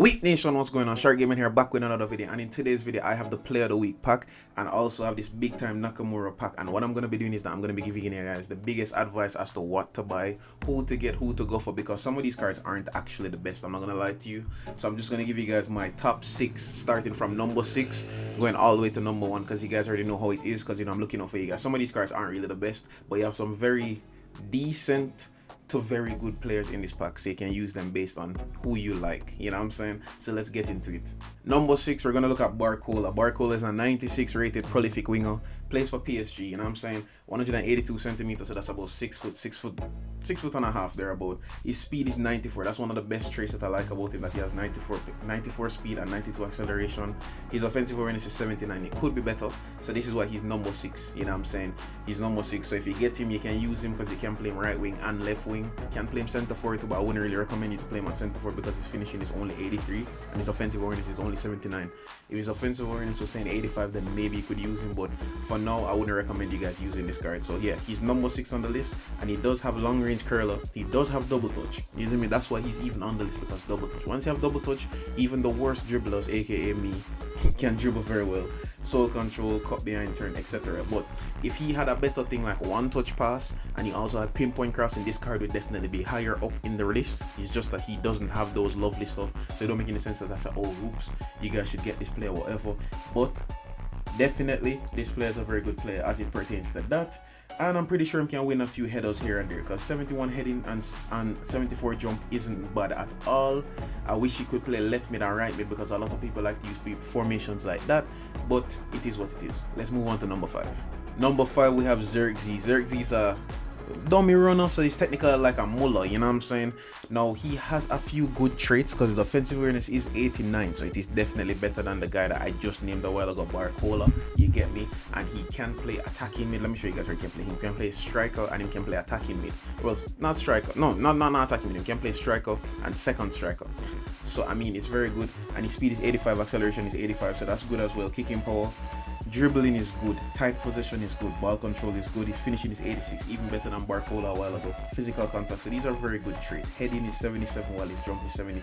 Week Nation, what's going on? Sharc Gaming here, back with another video, and in today's video I have the Player of the Week pack, and I also have this big time Nakamura pack. And what I'm going to be doing is that I'm going to be giving you guys the biggest advice as to what to buy, who to get, who to go for, because some of these cards aren't actually the best, I'm not going to lie to you. So I'm just going to give you guys my top 6, starting from number 6 going all the way to number 1, because you guys already know how it is, because you know I'm looking out for you guys. Some of these cards aren't really the best, but you have some very decent to very good players in this pack, so you can use them based on who you like, you know what I'm saying? So let's get into it. Number 6, we're gonna look at Barola. Barola is a 96 rated prolific winger, plays for PSG, you know what I'm saying? 182 centimeters, so that's about 6 foot and a half thereabout. His speed is 94. That's one of the best traits that I like about him, that he has 94 speed and 92 acceleration. His offensive awareness is 79. It could be better, so this is why he's number 6, you know what I'm saying? He's number 6, so if you get him, you can use him because you can play him right wing and left wing. You can play him center forward too, but I wouldn't really recommend you to play him at center forward because his finishing is only 83 and his offensive awareness is only 79. If his offensive awareness was saying 85, then maybe you could use him, but for now I wouldn't recommend you guys using this card. So yeah, he's number 6 on the list, and he does have long range curler. He does have double touch. You see me? That's why he's even on the list, because double touch. Once you have double touch, even the worst dribblers, aka me, can dribble very well. Soul control, cut behind, turn, etc. But if he had a better thing like one touch pass, and he also had pinpoint crossing, this card would definitely be higher up in the list. It's just that he doesn't have those lovely stuff, so it don't make any sense that that's a oh oops, you guys should get this player, whatever. But definitely this player is a very good player as it pertains to that. And I'm pretty sure he can win a few headers here and there, because 71 heading and 74 jump isn't bad at all. I wish he could play left mid and right mid, because a lot of people like to use formations like that, but it is what it is. Let's move on to number 5. Number 5, we have Xerxes. Xerxes a dummy runner, so he's technically like a Muller, you know what I'm saying? Now he has a few good traits, because his offensive awareness is 89, so it is definitely better than the guy that I just named a while ago, Barola, you get me? And he can play attacking mid. Let me show you guys where he can play. He can play striker and he can play attacking mid. Well, not striker, no, not attacking mid. He can play striker and second striker. So I mean, it's very good, and his speed is 85, acceleration is 85, so that's good as well. Kicking power, dribbling is good, tight possession is good, ball control is good, his finishing is 86, even better than Barola a while ago. Physical contact, so these are very good traits. Heading is 77 while his jump is 72,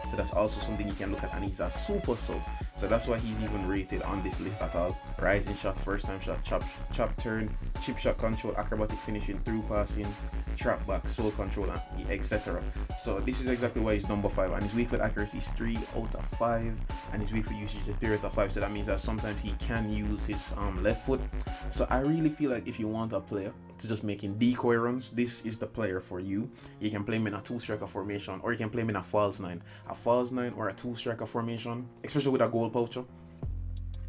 so that's also something you can look at, and he's a super sub, so that's why he's even rated on this list at all. Rising shots, first time shot, chop turn, chip shot control, acrobatic finishing, through passing, trap back, soul control, etc. So this is exactly why he's number 5, and his weak foot accuracy is 3 out of 5, and his weak foot usage is 3 out of 5, so that means that sometimes he can use his left foot. So I really feel like if you want a player to just making decoy runs, this is the player for you. You can play him in a 2-striker formation, or you can play him in a false 9 or a 2-striker formation, especially with a goal poacher,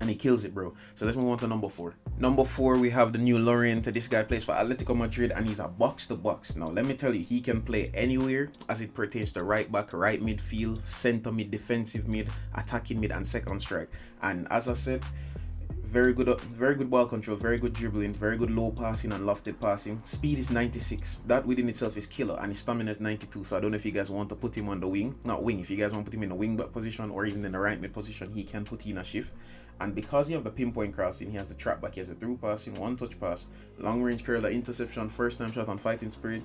and he kills it, bro. So let's move on to number 4. Number 4, we have the new Lorient. This guy plays for Atletico Madrid, and he's a box to box. Now let me tell you, he can play anywhere as it pertains to right back, right midfield, center mid, defensive mid, attacking mid, and second strike. And as I said, very good ball control, very good dribbling, very good low passing and lofted passing. Speed is 96. That within itself is killer, and his stamina is 92. So I don't know if you guys want to put him on the wing, not wing. If you guys want to put him in a wing back position or even in the right mid position, he can put you in a shift. And because you have the pinpoint crossing, he has the trap back, he has the through passing, one touch pass, long range curler, interception, first time shot, on fighting spirit,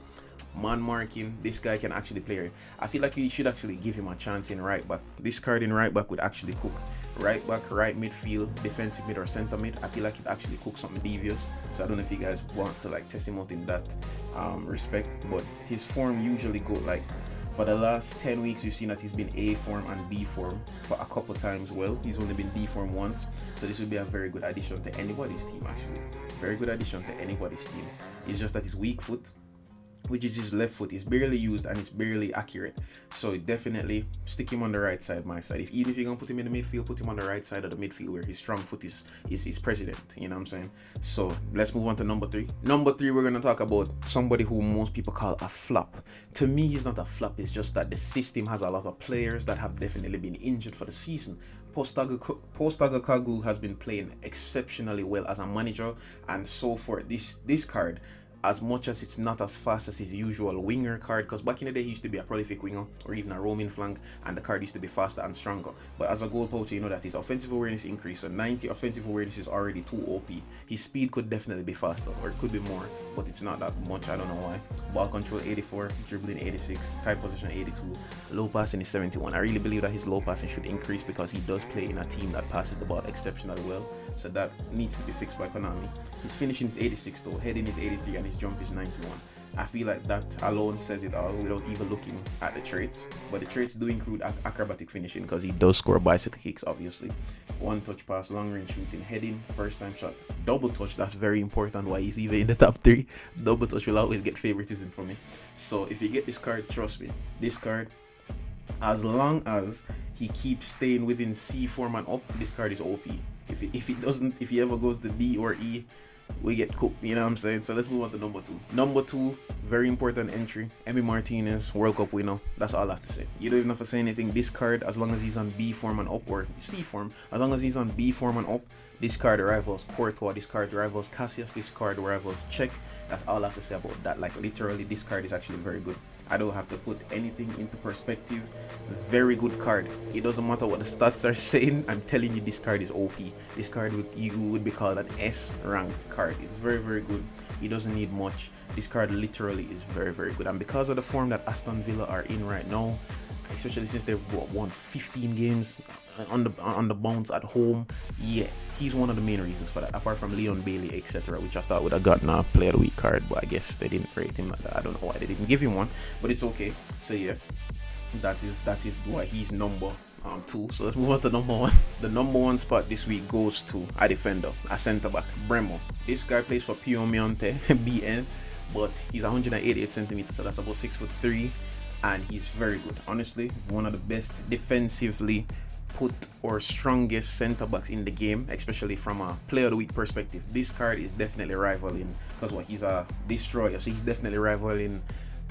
man marking. This guy can actually play. I feel like you should actually give him a chance in right back. This card in right back would actually cook. Right back, right midfield, defensive mid, or center mid. I feel like it actually cooks something devious. So I don't know if you guys want to like test him out in that respect, but his form usually go like, for the last 10 weeks, you've seen that he's been A form and B form for a couple times. Well, he's only been D form once, so this would be a very good addition to anybody's team, actually. Very good addition to anybody's team. It's just that his weak foot, which is his left foot, is barely used and it's barely accurate. So definitely stick him on the right side, my side. Even if you're gonna put him in the midfield, put him on the right side of the midfield where his strong foot is president, you know what I'm saying? So let's move on to number 3. Number 3, we're gonna talk about somebody who most people call a flop. To me, he's not a flop, it's just that the system has a lot of players that have definitely been injured for the season. Kagura has been playing exceptionally well as a manager, and so for this card, as much as it's not as fast as his usual winger card, because back in the day he used to be a prolific winger or even a roaming flank, and the card used to be faster and stronger. But as a goal poacher, you know that his offensive awareness increased, so 90 offensive awareness is already too OP. His speed could definitely be faster, or it could be more, but it's not that much. I don't know why. Ball control 84, dribbling 86, tight position 82, low passing is 71. I really believe that his low passing should increase because he does play in a team that passes the ball exceptionally well, so that needs to be fixed by Konami. His finishing is 86 though, heading is 83, and his jump is 91. I feel like that alone says it all without even looking at the traits. But the traits do include acrobatic finishing, because he does score bicycle kicks, obviously. One touch pass, long range shooting, heading, first time shot, double touch. That's very important why he's even in the top 3. Double touch will always get favoritism for me. So if you get this card, trust me, this card, as long as he keeps staying within C form and up, this card is OP. If he ever goes to D or E, we get cooked, you know what I'm saying? So let's move on to number 2. Number 2, very important entry, Martinez, World Cup winner. That's all I have to say. You don't even have to say anything. This card, as long as he's on B form and up, or C form, as long as he's on B form and up, this card rivals Courtois, this card rivals Cassius, this card rivals Czech. That's all I have to say about that. Like, literally, this card is actually very good. I don't have to put anything into perspective. Very good card. It doesn't matter what the stats are saying. I'm telling you, this card is OP. This card would be called an S ranked card. It's very, very good. He doesn't need much. This card literally is very, very good. And because of the form that Aston Villa are in right now, especially since they've won 15 games on the bounce at home, yeah, he's one of the main reasons for that, apart from Leon Bailey, etc., which I thought would have gotten a player of the week card, but I guess they didn't rate him like that. I don't know why they didn't give him one, but it's okay. So yeah, that is why he's number 2. So let's move on to number 1. The number 1 spot this week goes to a defender, a centre back, Bremo. This guy plays for Piemonte BN, but he's 188 centimeters, so that's about 6'3", and he's very good. Honestly, one of the best defensively put or strongest center backs in the game, especially from a player of the week perspective. This card is definitely rivaling, because he's a destroyer, so he's definitely rivaling.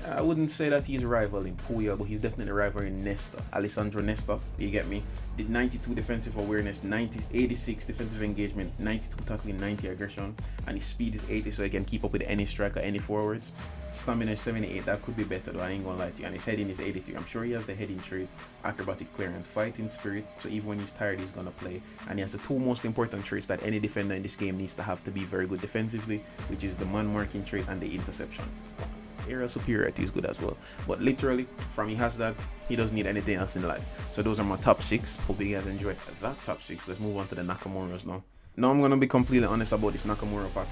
I wouldn't say that he's rivaling Puya, but he's definitely rivaling Nesta, Alessandro Nesta. You get me? Did 92 defensive awareness, 86 defensive engagement, 92 tackling, 90 aggression, and his speed is 80, so he can keep up with any striker, any forwards. Stamina is 78. That could be better though, I ain't gonna lie to you. And his heading is 83. I'm sure he has the heading trait, acrobatic clearance, fighting spirit, so even when he's tired he's gonna play. And he has the 2 most important traits that any defender in this game needs to have to be very good defensively, which is the man marking trait and the interception. Aerial superiority is good as well, but literally from he has that, he doesn't need anything else in life. So those are my top 6. Hope you guys enjoyed that top 6. Let's move on to the Nakamuras now. Now I'm gonna be completely honest about this Nakamura pack.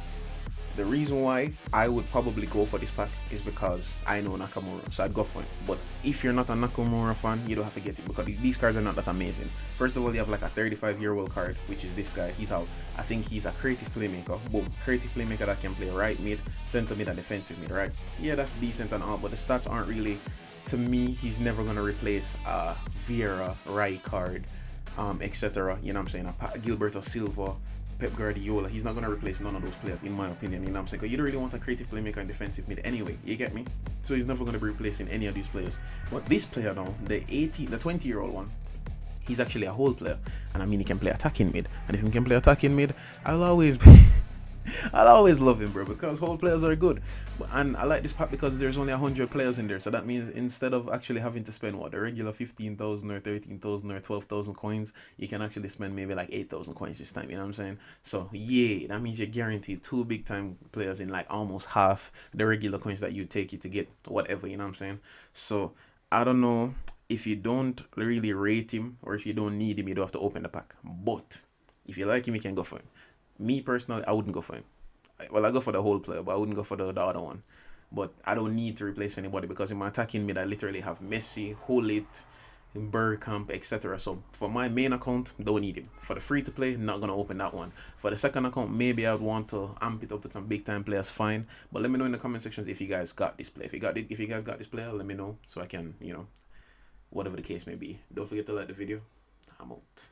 The reason why I would probably go for this pack is because I know Nakamura, so I'd go for it. But if you're not a Nakamura fan, you don't have to get it, because these cards are not that amazing. First of all, you have like a 35-year-old card, which is this guy. He's out. I think he's a creative playmaker. Boom, creative playmaker that can play right mid, center mid, and defensive mid, right? Yeah, that's decent and all, but the stats aren't really, to me, he's never gonna replace Vieira, Rijkaard, etc. You know what I'm saying? Gilberto Silva, Pep Guardiola. He's not going to replace none of those players, in my opinion. You know what I'm saying? Because you don't really want a creative playmaker and defensive mid anyway. You get me? So he's never going to be replacing any of these players. But this player now, the 20-year-old one, he's actually a whole player. And I mean, he can play attacking mid. And if he can play attacking mid, I'll always love him, bro, because whole players are good. And I like this pack because there's only 100 players in there, so that means instead of actually having to spend the regular 15,000 or 13,000 or 12,000 coins, you can actually spend maybe like 8,000 coins this time. You know what I'm saying? So yeah, that means you're guaranteed 2 big time players in like almost half the regular coins that you take it to get whatever. You know what I'm saying? So I don't know, if you don't really rate him or if you don't need him, you don't have to open the pack. But if you like him, you can go for him. Me personally, I wouldn't go for him. Well, I go for the whole player, but I wouldn't go for the other one. But I don't need to replace anybody, because in my attacking mid, I literally have Messi, Hullit, Bergkamp, etc. So for my main account, don't need him. For the free to play, not gonna open that one. For the second account, maybe I'd want to amp it up with some big time players, fine. But let me know in the comment sections if you guys got this player. If you guys got this player, let me know so I can, you know, whatever the case may be. Don't forget to like the video. I'm out.